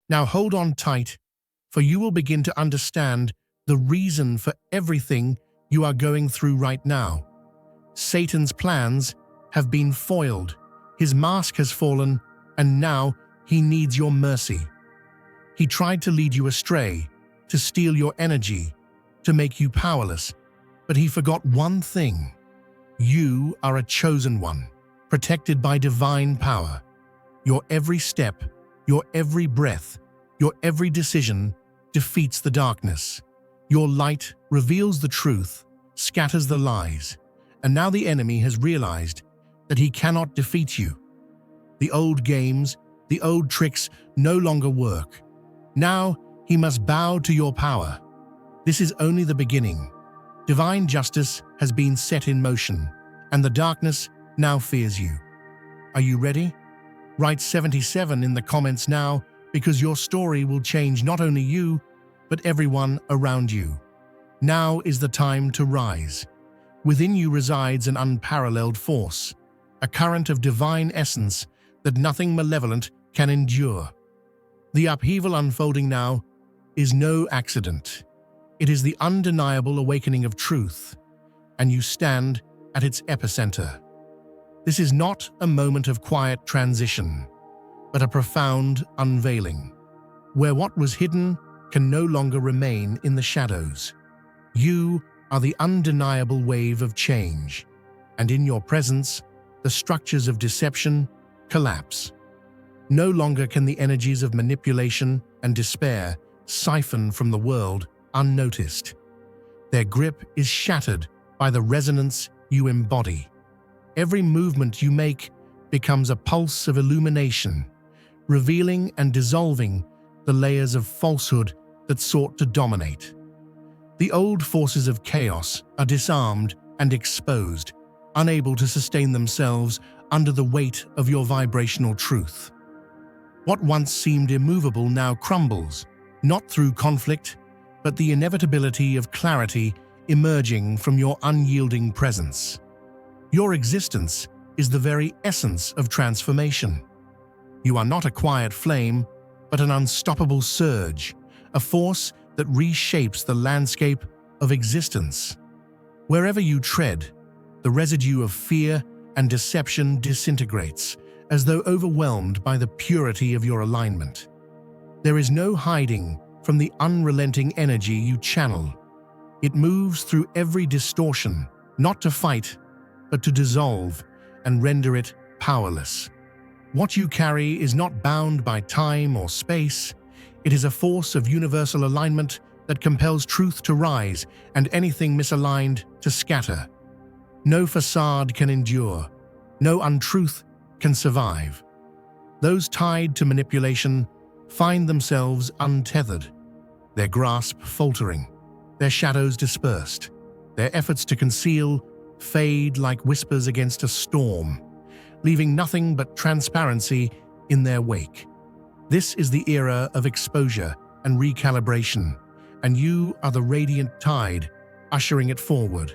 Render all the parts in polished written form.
Now hold on tight, for you will begin to understand the reason for everything you are going through right now. Satan's plans have been foiled, his mask has fallen, and now he needs your mercy. He tried to lead you astray, to steal your energy, to make you powerless, but he forgot one thing. You are a chosen one, protected by divine power. Your every step, your every breath, your every decision defeats the darkness. Your light reveals the truth, scatters the lies, and now the enemy has realized that he cannot defeat you. The old games, the old tricks no longer work. Now he must bow to your power. This is only the beginning. Divine justice has been set in motion, and the darkness now fears you. Are you ready? Write 77 in the comments now, because your story will change not only you, but everyone around you. Now is the time to rise. Within you resides an unparalleled force, a current of divine essence that nothing malevolent can endure. The upheaval unfolding now is no accident. It is the undeniable awakening of truth, and you stand at its epicenter. This is not a moment of quiet transition, but a profound unveiling, where what was hidden can no longer remain in the shadows. You are the undeniable wave of change, and in your presence, the structures of deception collapse. No longer can the energies of manipulation and despair siphon from the world unnoticed. Their grip is shattered by the resonance you embody. Every movement you make becomes a pulse of illumination, revealing and dissolving the layers of falsehood that sought to dominate. The old forces of chaos are disarmed and exposed, unable to sustain themselves under the weight of your vibrational truth. What once seemed immovable now crumbles, not through conflict, but the inevitability of clarity emerging from your unyielding presence. Your existence is the very essence of transformation. You are not a quiet flame, but an unstoppable surge, a force that reshapes the landscape of existence. Wherever you tread, the residue of fear and deception disintegrates, as though overwhelmed by the purity of your alignment. There is no hiding from the unrelenting energy you channel. It moves through every distortion, not to fight, but to dissolve and render it powerless. What you carry is not bound by time or space. It is a force of universal alignment that compels truth to rise and anything misaligned to scatter. No facade can endure. No untruth can survive. Those tied to manipulation find themselves untethered, their grasp faltering, their shadows dispersed, their efforts to conceal fade like whispers against a storm, leaving nothing but transparency in their wake. This is the era of exposure and recalibration, and you are the radiant tide ushering it forward.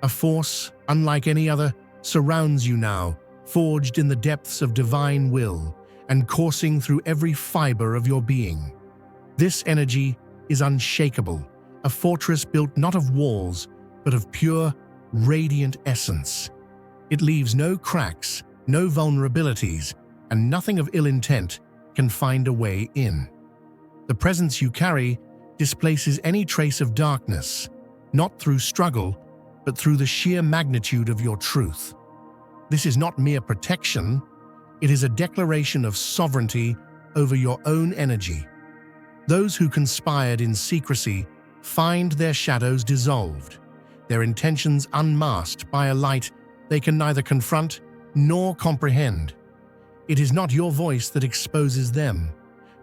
A force unlike any other surrounds you now, forged in the depths of divine will and coursing through every fiber of your being. This energy is unshakable, a fortress built not of walls, but of pure, radiant essence. It leaves no cracks, no vulnerabilities, and nothing of ill intent can find a way in. The presence you carry displaces any trace of darkness, not through struggle, but through the sheer magnitude of your truth. This is not mere protection, it is a declaration of sovereignty over your own energy. Those who conspired in secrecy find their shadows dissolved, their intentions unmasked by a light they can neither confront nor comprehend. It is not your voice that exposes them,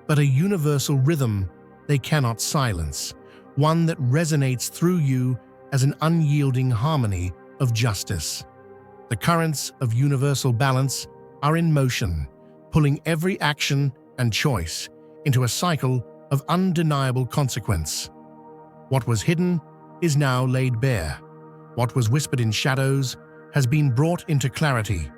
but a universal rhythm they cannot silence, one that resonates through you as an unyielding harmony of justice. The currents of universal balance are in motion, pulling every action and choice into a cycle of undeniable consequence. What was hidden is now laid bare. What was whispered in shadows has been brought into clarity.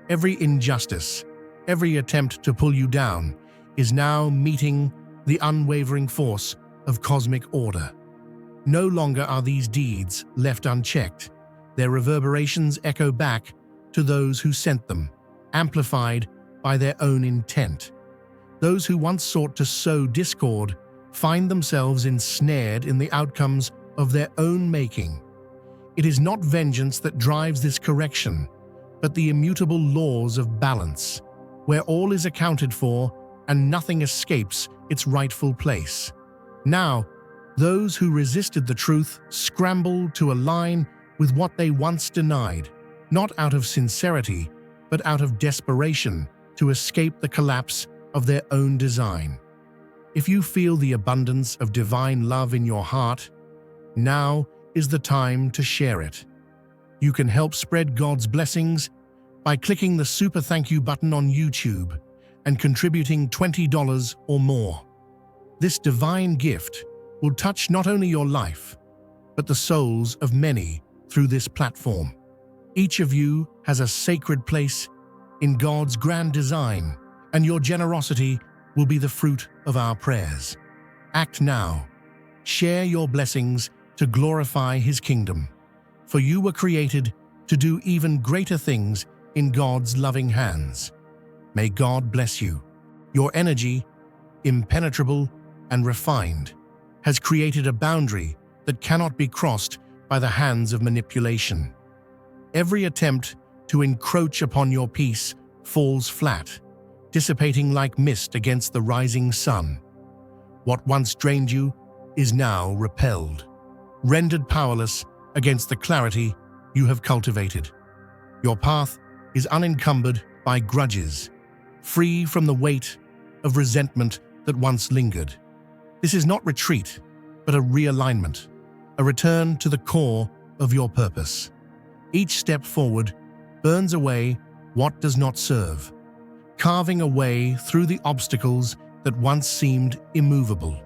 Every injustice, every attempt to pull you down, is now meeting the unwavering force of cosmic order. No longer are these deeds left unchecked. Their reverberations echo back to those who sent them, amplified by their own intent. Those who once sought to sow discord find themselves ensnared in the outcomes of their own making. It is not vengeance that drives this correction, but the immutable laws of balance, where all is accounted for and nothing escapes its rightful place. Now, those who resisted the truth scramble to align with what they once denied, not out of sincerity, but out of desperation to escape the collapse of their own design. If you feel the abundance of divine love in your heart, now is the time to share it. You can help spread God's blessings by clicking the Super Thank You button on YouTube and contributing $20 or more. This divine gift will touch not only your life, but the souls of many through this platform. Each of you has a sacred place in God's grand design, and your generosity will be the fruit of our prayers. Act now. Share your blessings to glorify His kingdom, for you were created to do even greater things in God's loving hands. May God bless you. Your energy, impenetrable and refined, has created a boundary that cannot be crossed by the hands of manipulation. Every attempt to encroach upon your peace falls flat, dissipating like mist against the rising sun. What once drained you is now repelled, rendered powerless against the clarity you have cultivated. Your path is unencumbered by grudges, free from the weight of resentment that once lingered. This is not retreat, but a realignment, a return to the core of your purpose. Each step forward burns away what does not serve, carving a way through the obstacles that once seemed immovable.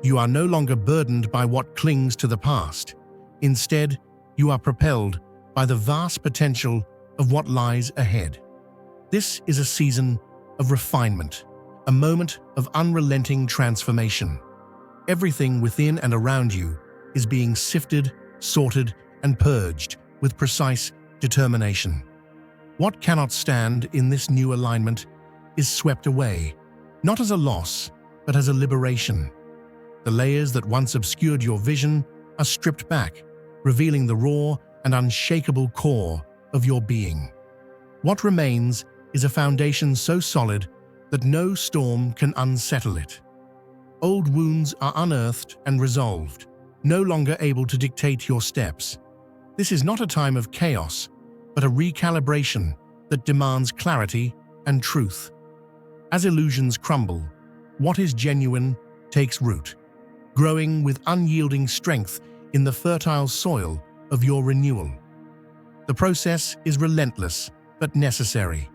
You are no longer burdened by what clings to the past. Instead, you are propelled by the vast potential of what lies ahead. This is a season of refinement, a moment of unrelenting transformation. Everything within and around you is being sifted, sorted, and purged with precise determination. What cannot stand in this new alignment is swept away, not as a loss, but as a liberation. The layers that once obscured your vision are stripped back, revealing the raw and unshakable core of your being. What remains is a foundation so solid that no storm can unsettle it. Old wounds are unearthed and resolved, no longer able to dictate your steps. This is not a time of chaos, but a recalibration that demands clarity and truth. As illusions crumble, what is genuine takes root, growing with unyielding strength in the fertile soil of your renewal. The process is relentless but necessary,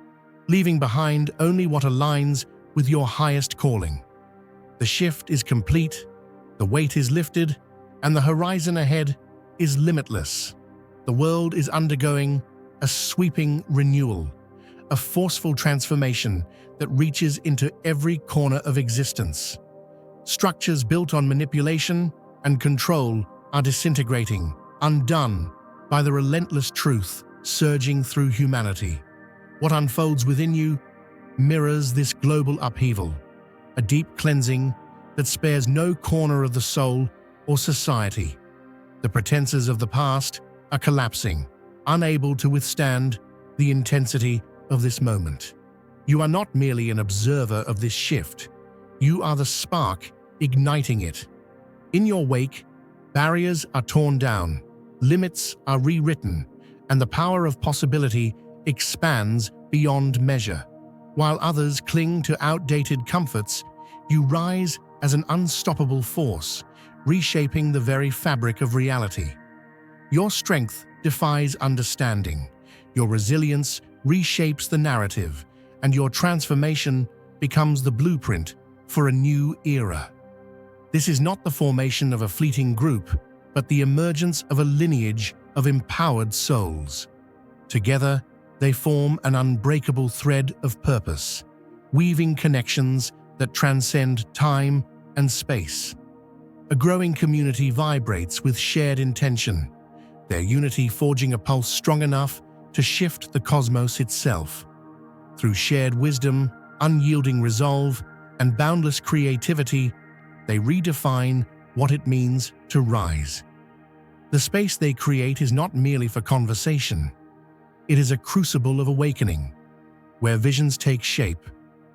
leaving behind only what aligns with your highest calling. The shift is complete, the weight is lifted, and the horizon ahead is limitless. The world is undergoing a sweeping renewal, a forceful transformation that reaches into every corner of existence. Structures built on manipulation and control are disintegrating, undone by the relentless truth surging through humanity. What unfolds within you mirrors this global upheaval, a deep cleansing that spares no corner of the soul or society. The pretenses of the past are collapsing, unable to withstand the intensity of this moment. You are not merely an observer of this shift, you are the spark igniting it. In your wake, barriers are torn down, limits are rewritten, and the power of possibility expands beyond measure. While others cling to outdated comforts, you rise as an unstoppable force, reshaping the very fabric of reality. Your strength defies understanding, your resilience reshapes the narrative, and your transformation becomes the blueprint for a new era. This is not the formation of a fleeting group, but the emergence of a lineage of empowered souls. Together, they form an unbreakable thread of purpose, weaving connections that transcend time and space. A growing community vibrates with shared intention, their unity forging a pulse strong enough to shift the cosmos itself. Through shared wisdom, unyielding resolve, and boundless creativity, they redefine what it means to rise. The space they create is not merely for conversation. It is a crucible of awakening, where visions take shape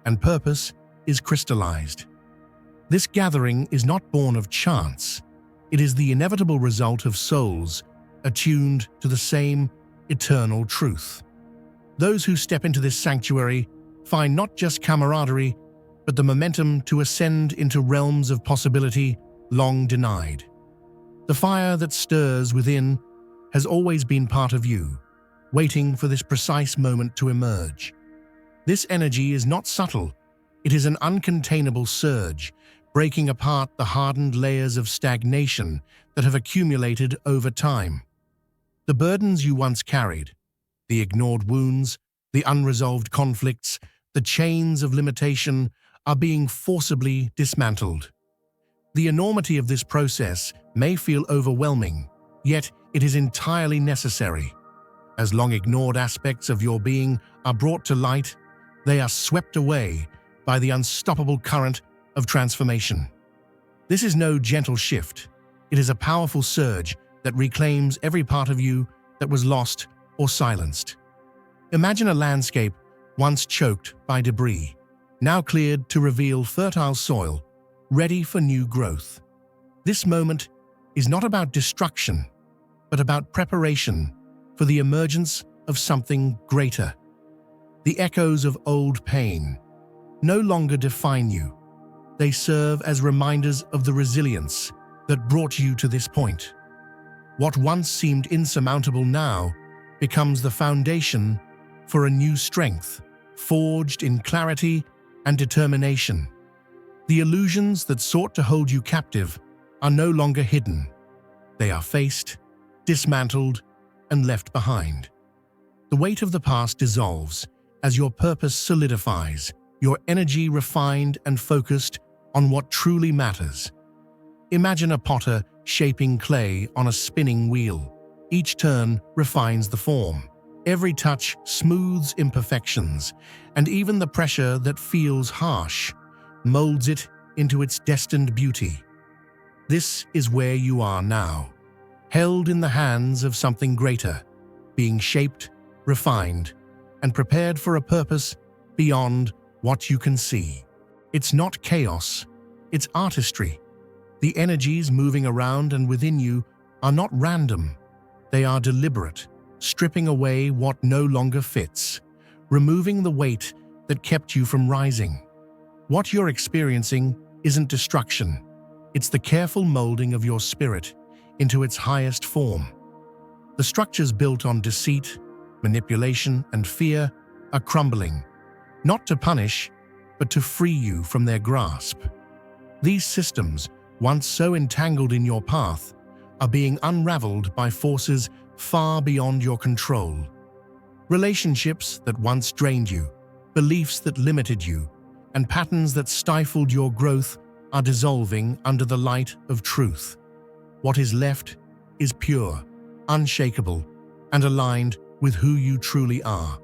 and purpose is crystallized. This gathering is not born of chance. It is the inevitable result of souls attuned to the same eternal truth. Those who step into this sanctuary find not just camaraderie, but the momentum to ascend into realms of possibility long denied. The fire that stirs within has always been part of you, waiting for this precise moment to emerge. This energy is not subtle. It is an uncontainable surge, breaking apart the hardened layers of stagnation that have accumulated over time. The burdens you once carried, the ignored wounds, the unresolved conflicts, the chains of limitation are being forcibly dismantled. The enormity of this process may feel overwhelming, yet it is entirely necessary. As long-ignored aspects of your being are brought to light, they are swept away by the unstoppable current of transformation. This is no gentle shift. It is a powerful surge that reclaims every part of you that was lost or silenced. Imagine a landscape once choked by debris, now cleared to reveal fertile soil, ready for new growth. This moment is not about destruction, but about preparation for the emergence of something greater. The echoes of old pain no longer define you. They serve as reminders of the resilience that brought you to this point. What once seemed insurmountable now becomes the foundation for a new strength, forged in clarity and determination. The illusions that sought to hold you captive are no longer hidden. They are faced, dismantled, and left behind. The weight of the past dissolves as your purpose solidifies, your energy refined and focused on what truly matters. Imagine a potter shaping clay on a spinning wheel. Each turn refines the form. Every touch smooths imperfections, and even the pressure that feels harsh molds it into its destined beauty. This is where you are now, held in the hands of something greater, being shaped, refined, and prepared for a purpose beyond what you can see. It's not chaos, it's artistry. The energies moving around and within you are not random. They are deliberate, stripping away what no longer fits, removing the weight that kept you from rising. What you're experiencing isn't destruction. It's the careful molding of your spirit into its highest form. The structures built on deceit, manipulation, and fear are crumbling, not to punish, but to free you from their grasp. These systems, once so entangled in your path, are being unraveled by forces far beyond your control. Relationships that once drained you, beliefs that limited you, and patterns that stifled your growth are dissolving under the light of truth. What is left is pure, unshakable, and aligned with who you truly are.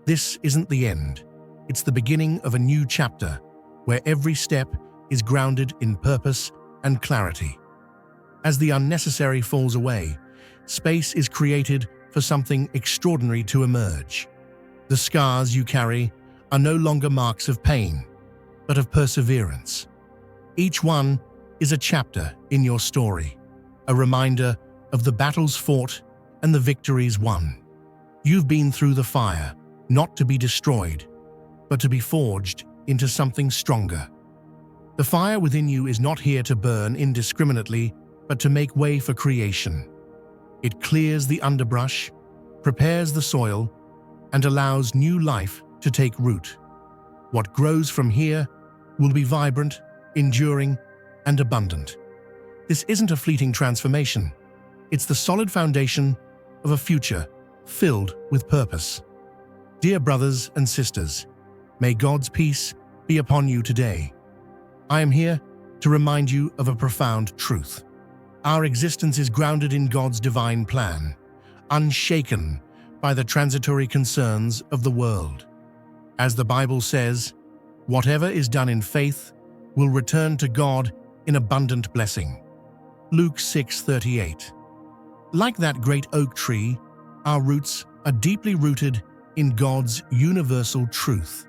This isn't the end. It's the beginning of a new chapter, where every step is grounded in purpose and clarity. As the unnecessary falls away, space is created for something extraordinary to emerge. The scars you carry are no longer marks of pain, but of perseverance. Each one is a chapter in your story, a reminder of the battles fought and the victories won. You've been through the fire, not to be destroyed, but to be forged into something stronger. The fire within you is not here to burn indiscriminately, but to make way for creation. It clears the underbrush, prepares the soil, and allows new life to take root. What grows from here will be vibrant, enduring, and abundant. This isn't a fleeting transformation. It's the solid foundation of a future filled with purpose. Dear brothers and sisters, may God's peace be be upon you today. I am here to remind you of a profound truth. Our existence is grounded in God's divine plan, unshaken by the transitory concerns of the world. As the Bible says, whatever is done in faith will return to God in abundant blessing. Luke 6:38. Like that great oak tree, our roots are deeply rooted in God's universal truth.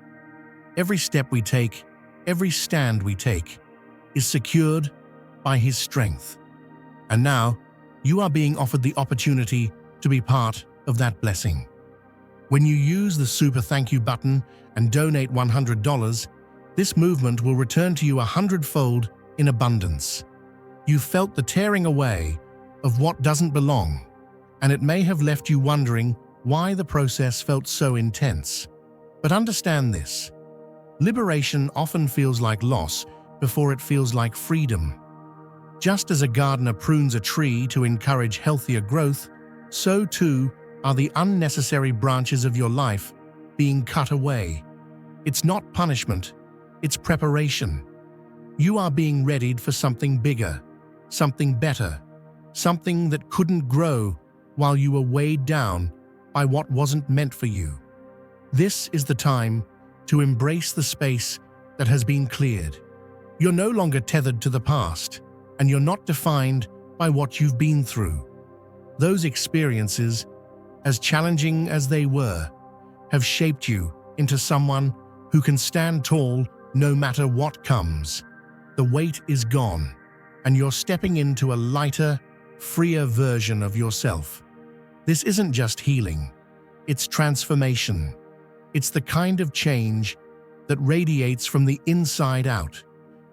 Every step we take, every stand we take, is secured by His strength. And now, you are being offered the opportunity to be part of that blessing. When you use the Super Thank You button and donate $100, this movement will return to you 100-fold in abundance. You felt the tearing away of what doesn't belong, and it may have left you wondering why the process felt so intense. But understand this: liberation often feels like loss before it feels like freedom. Just as a gardener prunes a tree to encourage healthier growth, so too are the unnecessary branches of your life being cut away. It's not punishment, it's preparation. You are being readied for something bigger, something better, something that couldn't grow while you were weighed down by what wasn't meant for you. This is the time to embrace the space that has been cleared. You're no longer tethered to the past, and you're not defined by what you've been through. Those experiences, as challenging as they were, have shaped you into someone who can stand tall no matter what comes. The weight is gone, and you're stepping into a lighter, freer version of yourself. This isn't just healing, it's transformation. It's the kind of change that radiates from the inside out,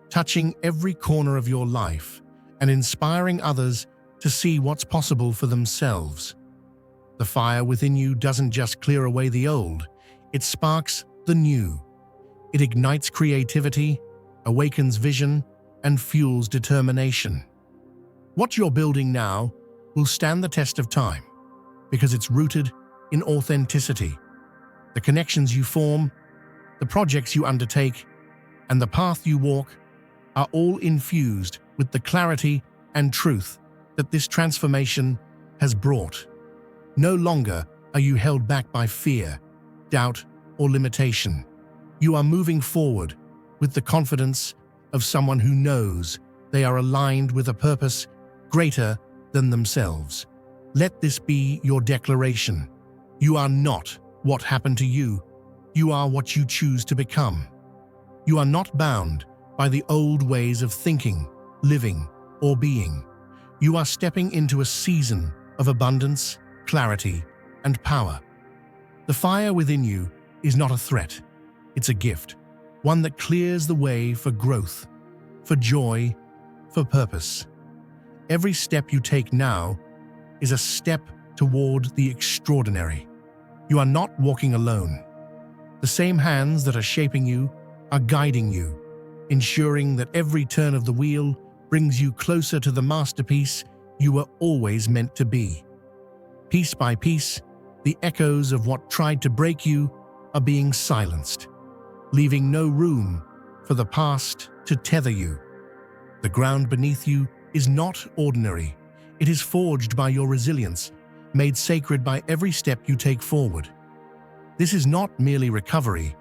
touching every corner of your life and inspiring others to see what's possible for themselves. The fire within you doesn't just clear away the old, it sparks the new. It ignites creativity, awakens vision, and fuels determination. What you're building now will stand the test of time because it's rooted in authenticity. The connections you form, the projects you undertake, and the path you walk are all infused with the clarity and truth that this transformation has brought. No longer are you held back by fear, doubt, or limitation. You are moving forward with the confidence of someone who knows they are aligned with a purpose greater than themselves. Let this be your declaration. You are not what happened to you. You are what you choose to become. You are not bound by the old ways of thinking, living, or being. You are stepping into a season of abundance, clarity, and power. The fire within you is not a threat. It's a gift, one that clears the way for growth, for joy, for purpose. Every step you take now is a step toward the extraordinary. You are not walking alone. The same hands that are shaping you are guiding you, ensuring that every turn of the wheel brings you closer to the masterpiece you were always meant to be. Piece by piece, the echoes of what tried to break you are being silenced, leaving no room for the past to tether you. The ground beneath you is not ordinary. It is forged by your resilience, made sacred by every step you take forward. This is not merely recovery,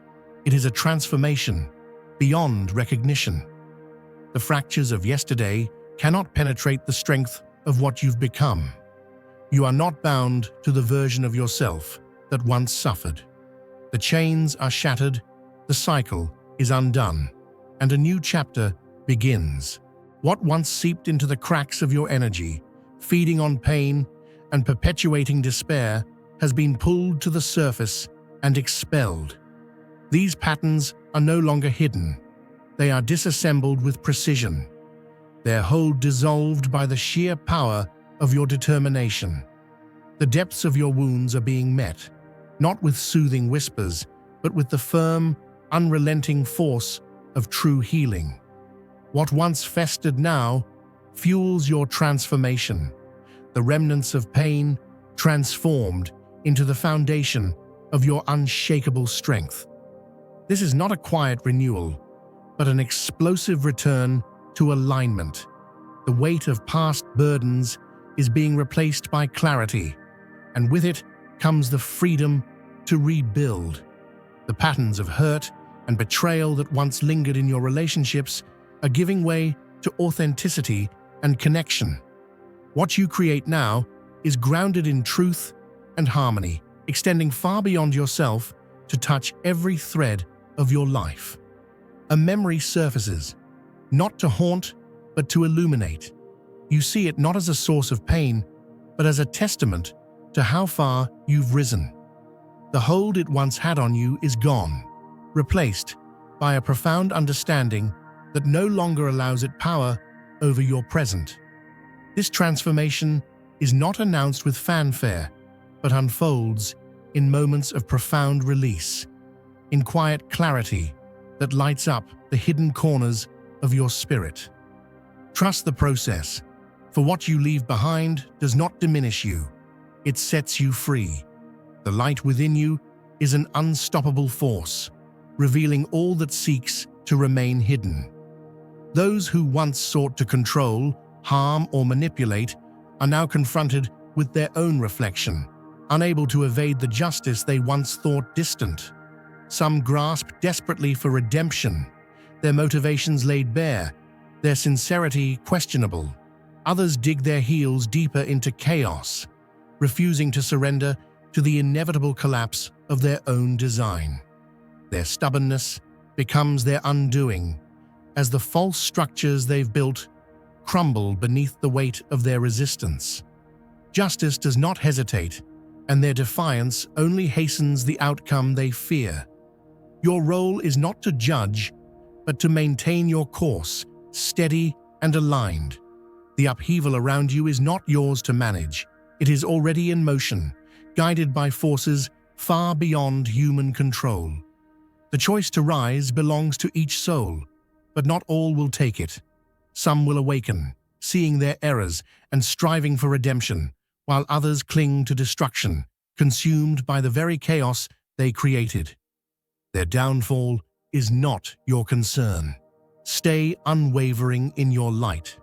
it is a transformation beyond recognition. The fractures of yesterday cannot penetrate the strength of what you've become. You are not bound to the version of yourself that once suffered. The chains are shattered, the cycle is undone, and a new chapter begins. What once seeped into the cracks of your energy, feeding on pain and perpetuating despair, has been pulled to the surface and expelled. These patterns are no longer hidden. They are disassembled with precision, their hold dissolved by the sheer power of your determination. The depths of your wounds are being met, not with soothing whispers, but with the firm, unrelenting force of true healing. What once festered now fuels your transformation, the remnants of pain transformed into the foundation of your unshakable strength. This is not a quiet renewal, but an explosive return to alignment. The weight of past burdens is being replaced by clarity, and with it comes the freedom to rebuild. The patterns of hurt and betrayal that once lingered in your relationships are giving way to authenticity and connection. What you create now is grounded in truth and harmony, extending far beyond yourself to touch every thread of your life. A memory surfaces, not to haunt, but to illuminate. You see it not as a source of pain, but as a testament to how far you've risen. The hold it once had on you is gone, replaced by a profound understanding that no longer allows it power over your present. This transformation is not announced with fanfare, but unfolds in moments of profound release, in quiet clarity that lights up the hidden corners of your spirit. Trust the process, for what you leave behind does not diminish you. It sets you free. The light within you is an unstoppable force, revealing all that seeks to remain hidden. Those who once sought to control, harm, or manipulate are now confronted with their own reflection, unable to evade the justice they once thought distant. Some grasp desperately for redemption, their motivations laid bare, their sincerity questionable. Others dig their heels deeper into chaos, refusing to surrender to the inevitable collapse of their own design. Their stubbornness becomes their undoing, as the false structures they've built crumble beneath the weight of their resistance. Justice does not hesitate, and their defiance only hastens the outcome they fear. Your role is not to judge, but to maintain your course, steady and aligned. The upheaval around you is not yours to manage. It is already in motion, guided by forces far beyond human control. The choice to rise belongs to each soul, but not all will take it. Some will awaken, seeing their errors and striving for redemption, while others cling to destruction, consumed by the very chaos they created. Their downfall is not your concern. Stay unwavering in your light,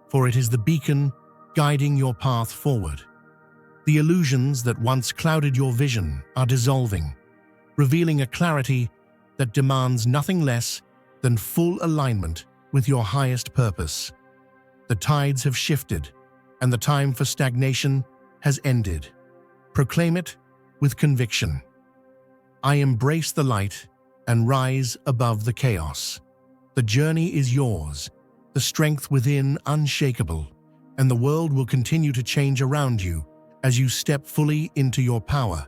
for it is the beacon guiding your path forward. The illusions that once clouded your vision are dissolving, revealing a clarity that demands nothing less than full alignment with your highest purpose. The tides have shifted, and the time for stagnation has ended. Proclaim it with conviction. I embrace the light and rise above the chaos. The journey is yours, the strength within unshakable, and the world will continue to change around you as you step fully into your power.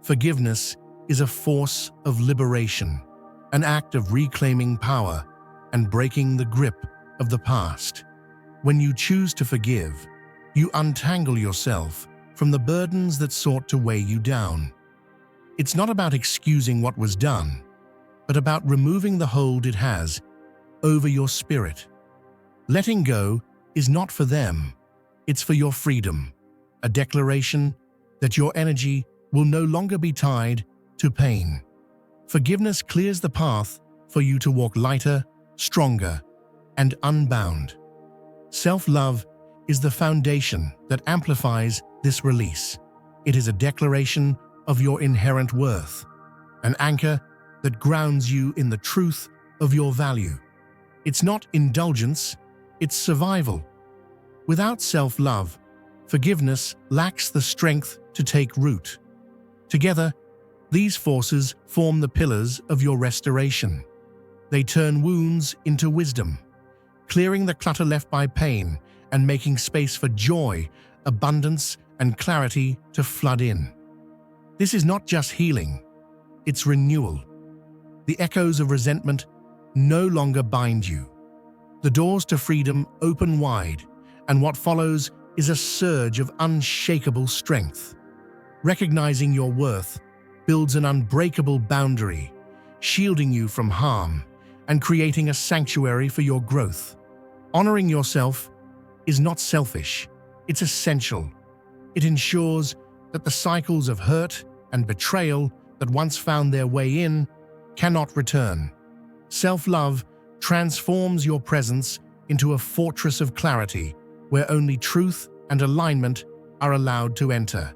Forgiveness is a force of liberation, an act of reclaiming power and breaking the grip of the past. When you choose to forgive, you untangle yourself from the burdens that sought to weigh you down. It's not about excusing what was done, but about removing the hold it has over your spirit. Letting go is not for them, it's for your freedom, a declaration that your energy will no longer be tied to pain. Forgiveness clears the path for you to walk lighter, stronger, and unbound. Self-love is the foundation that amplifies this release. It is a declaration of your inherent worth, an anchor that grounds you in the truth of your value. It's not indulgence, it's survival. Without self-love, forgiveness lacks the strength to take root. Together, these forces form the pillars of your restoration. They turn wounds into wisdom, clearing the clutter left by pain and making space for joy, abundance, and clarity to flood in. This is not just healing, it's renewal. The echoes of resentment no longer bind you. The doors to freedom open wide, and what follows is a surge of unshakable strength. Recognizing your worth builds an unbreakable boundary, shielding you from harm and creating a sanctuary for your growth. Honoring yourself is not selfish, it's essential. It ensures that the cycles of hurt and betrayal that once found their way in cannot return. Self-love transforms your presence into a fortress of clarity where only truth and alignment are allowed to enter.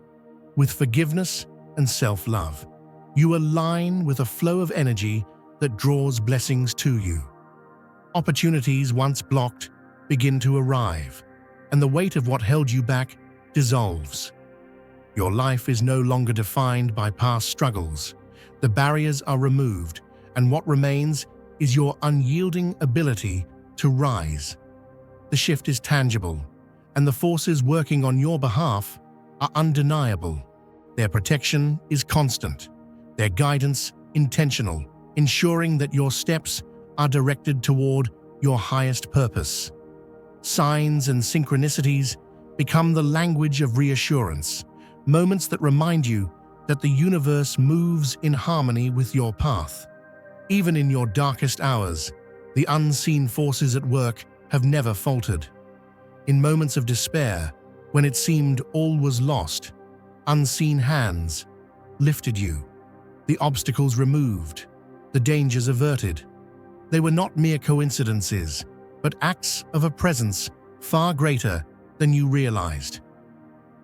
With forgiveness and self-love, you align with a flow of energy that draws blessings to you. Opportunities once blocked begin to arrive, and the weight of what held you back dissolves. Your life is no longer defined by past struggles. The barriers are removed, and what remains is your unyielding ability to rise. The shift is tangible, and the forces working on your behalf are undeniable. Their protection is constant, their guidance intentional, ensuring that your steps are directed toward your highest purpose. Signs and synchronicities become the language of reassurance, moments that remind you that the universe moves in harmony with your path. Even in your darkest hours, the unseen forces at work have never faltered. In moments of despair, when it seemed all was lost, unseen hands lifted you, the obstacles removed, the dangers averted. They were not mere coincidences, but acts of a presence far greater than you realized.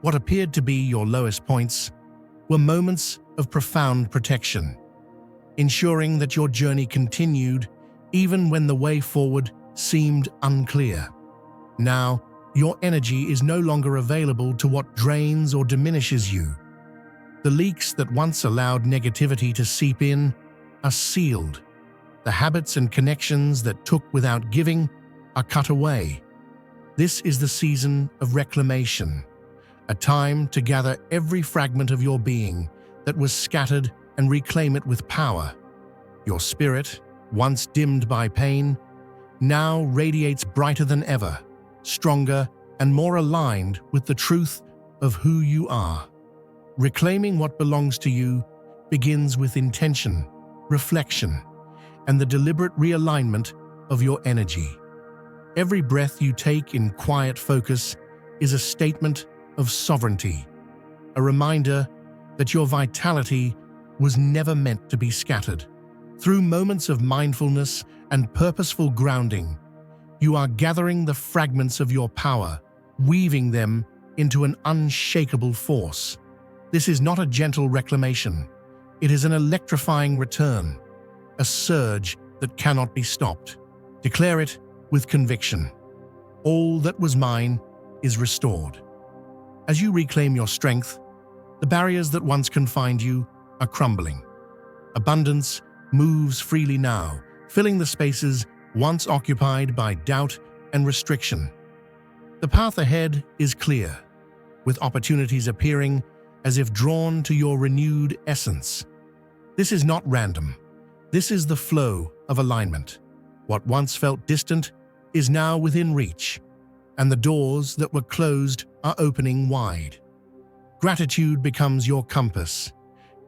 What appeared to be your lowest points were moments of profound protection, ensuring that your journey continued even when the way forward seemed unclear. Now, your energy is no longer available to what drains or diminishes you. The leaks that once allowed negativity to seep in are sealed. The habits and connections that took without giving are cut away. This is the season of reclamation, a time to gather every fragment of your being that was scattered and reclaim it with power. Your spirit, once dimmed by pain, now radiates brighter than ever, stronger and more aligned with the truth of who you are. Reclaiming what belongs to you begins with intention, reflection, and the deliberate realignment of your energy. Every breath you take in quiet focus is a statement of sovereignty, a reminder that your vitality was never meant to be scattered. Through moments of mindfulness and purposeful grounding, you are gathering the fragments of your power, weaving them into an unshakable force. This is not a gentle reclamation. It is an electrifying return, a surge that cannot be stopped. Declare it with conviction. All that was mine is restored. As you reclaim your strength, the barriers that once confined you are crumbling. Abundance moves freely now, filling the spaces once occupied by doubt and restriction. The path ahead is clear, with opportunities appearing as if drawn to your renewed essence. This is not random. This is the flow of alignment. What once felt distant is now within reach, and the doors that were closed are opening wide. Gratitude becomes your compass,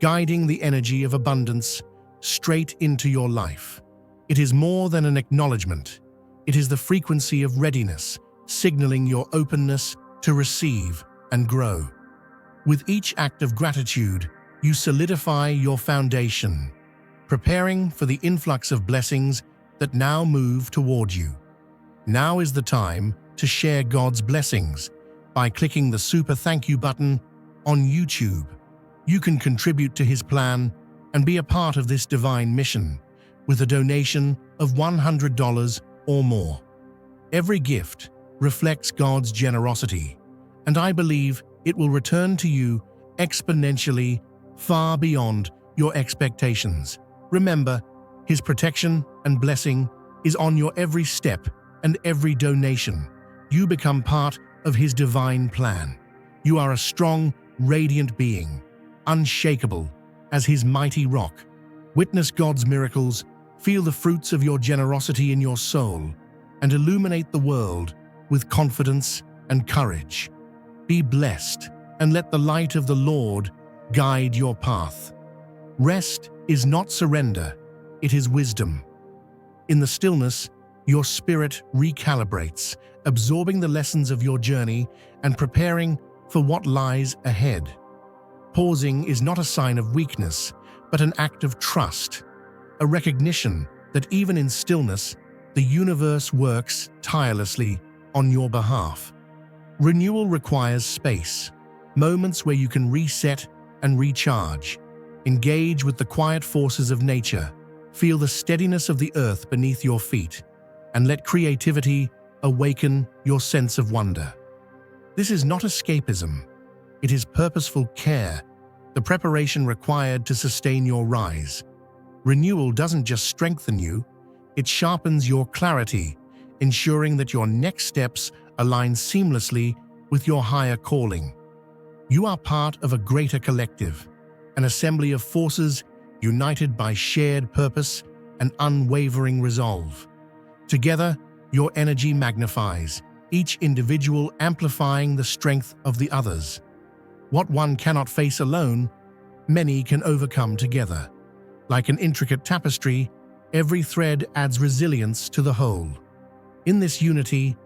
guiding the energy of abundance straight into your life. It is more than an acknowledgement. It is the frequency of readiness, signaling your openness to receive and grow. With each act of gratitude, you solidify your foundation, preparing for the influx of blessings that now move toward you. Now is the time to share God's blessings by clicking the super thank you button on YouTube. You can contribute to His plan and be a part of this divine mission with a donation of $100 or more. Every gift reflects God's generosity, and I believe it will return to you exponentially far beyond your expectations. Remember, His protection and blessing is on your every step and every donation. You become part of His divine plan. You are a strong, radiant being, unshakable as His mighty rock. Witness God's miracles, feel the fruits of your generosity in your soul, and illuminate the world with confidence and courage. Be blessed, and let the light of the Lord guide your path. Rest is not surrender, it is wisdom. In the stillness, your spirit recalibrates, absorbing the lessons of your journey and preparing for what lies ahead. Pausing is not a sign of weakness, but an act of trust. a recognition that even in stillness, the universe works tirelessly on your behalf. Renewal requires space, moments where you can reset and recharge. Engage with the quiet forces of nature, feel the steadiness of the earth beneath your feet, and let creativity awaken your sense of wonder. This is not escapism. It is purposeful care, the preparation required to sustain your rise. Renewal doesn't just strengthen you, it sharpens your clarity, ensuring that your next steps align seamlessly with your higher calling. You are part of a greater collective, an assembly of forces united by shared purpose and unwavering resolve. Together, your energy magnifies, each individual amplifying the strength of the others. What one cannot face alone, many can overcome together. Like an intricate tapestry, every thread adds resilience to the whole. In this unity,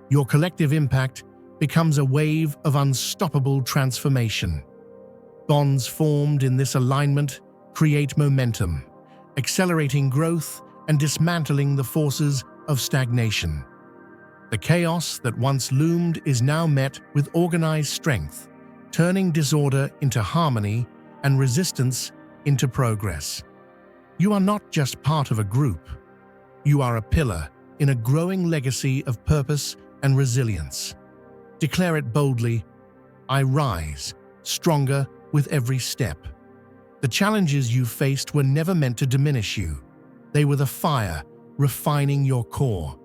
your collective impact becomes a wave of unstoppable transformation. Bonds formed in this alignment create momentum, accelerating growth and dismantling the forces of stagnation. The chaos that once loomed is now met with organized strength, turning disorder into harmony and resistance into progress. You are not just part of a group. You are a pillar in a growing legacy of purpose and resilience. Declare it boldly, I rise, stronger with every step. The challenges you faced were never meant to diminish you. They were the fire refining your core.